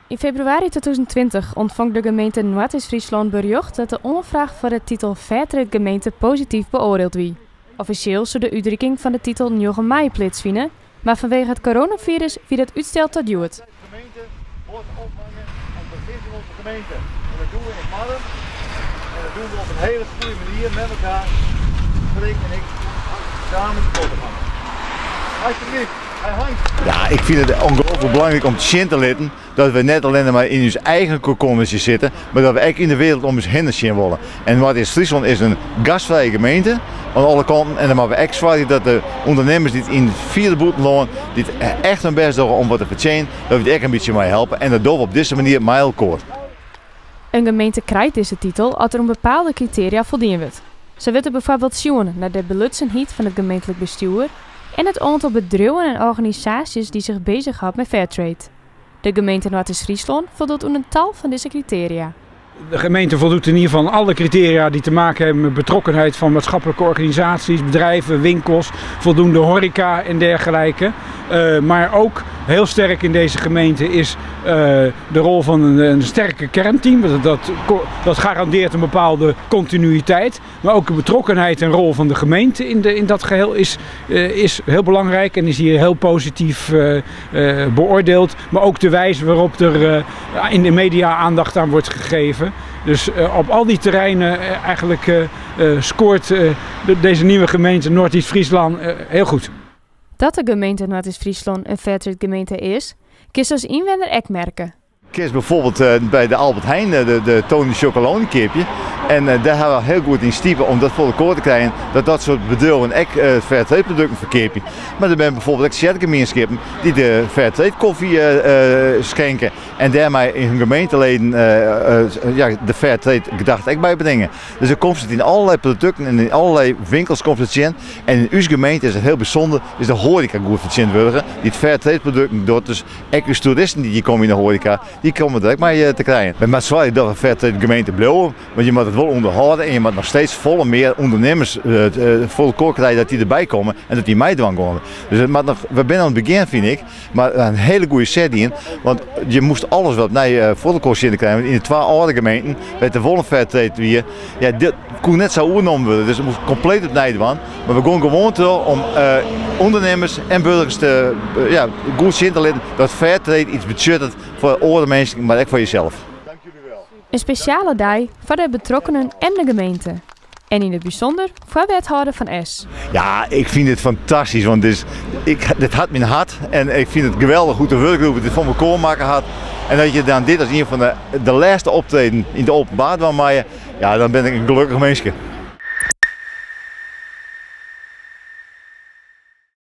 In februari 2020 ontving de gemeente Noord-Friesland bericht dat de ondervraag voor de titel Fairtrade gemeente positief beoordeeld wie. Officieel zou de uitreiking van de titel 9 mei plaatsvinden, maar vanwege het coronavirus wie dat uitstel tot duurt. De gemeente wordt opvangen en begint in onze gemeente. En dat doen we in Marren. En dat doen we op een hele goede manier met elkaar. Freek en ik samen te gaan. Alsjeblieft. Ja, ik vind het ongelooflijk belangrijk om te laten dat we net alleen maar in ons eigen kokonnetje zitten, maar dat we ook in de wereld om ons heen zien willen. En Noord-Friesland is een gastvrije gemeente aan alle kanten en dan moeten we echt zorgen dat de ondernemers die in vierde boeten lonen, die echt hun best doen om wat te verdienen, dat we die echt een beetje mee helpen en dat doen we op deze manier met elkaar. Een gemeente krijgt deze titel als er een bepaalde criteria voldien wordt. Ze willen bijvoorbeeld zien naar de belutsenheid van het gemeentelijk bestuur en het aantal bedrijven en organisaties die zich bezighouden met Fairtrade. De gemeente Noord-Friesland voldoet aan een tal van deze criteria. De gemeente voldoet in ieder geval aan alle criteria die te maken hebben met betrokkenheid van maatschappelijke organisaties, bedrijven, winkels, voldoende horeca en dergelijke. Maar ook heel sterk in deze gemeente is de rol van een sterke kernteam. Dat garandeert een bepaalde continuïteit. Maar ook de betrokkenheid en rol van de gemeente in dat geheel is heel belangrijk en is hier heel positief beoordeeld. Maar ook de wijze waarop er in de media aandacht aan wordt gegeven. Dus op al die terreinen eigenlijk scoort deze nieuwe gemeente Noord-Friesland heel goed. Dat de gemeente Noord-Friesland een Fairtrade gemeente is, kun je als inwoner ook merken. Ik is bijvoorbeeld bij de Albert Heijn de Tony Chocolonely keepje. En daar hebben we heel goed in stiepen om dat voor elkaar te krijgen dat soort bedrijven ook Fairtrade producten verkeerpen. Maar er zijn bijvoorbeeld ook chatgemeenschappen die de Fairtrade koffie schenken en daarmee in hun gemeenteleden de Fairtrade gedachte ook bij brengen. Dus er komt het in allerlei producten en in allerlei winkels komt het in. En in uw gemeente is het heel bijzonder, is de horeca goed verzin worden die het Fairtrade producten doet. Dus ook de toeristen die komen in de horeca, die komen er ook mee te krijgen. Maar het is wel dat we Fairtrade gemeente blijven, want je moet het wel onderhouden en je moet nog steeds volle meer ondernemers voor elkaar krijgen dat die erbij komen en dat die meedoen komen. Dus het moet nog, we zijn aan het begin vind ik, maar een hele goede set in, want je moest alles wat naar voor elkaar zitten krijgen. In de 2 oude gemeenten werd de volle Fairtrade weer, ja, dit kon net zo overgenomen worden, dus het moest compleet opnieuw doen. Maar we gaan gewoon door om ondernemers en burgers te goed zin te laten dat Fairtrade iets betekent voor andere mensen, maar ook voor jezelf. Een speciale dag voor de betrokkenen en de gemeente. En in het bijzonder voor wethouder van S. Ja, ik vind het fantastisch, want dit had mijn hart. En ik vind het geweldig hoe de werkgroep het van elkaar maken had. En dat je dan dit als een van de laatste optreden in de openbaar wil maken, ja, dan ben ik een gelukkig mensje.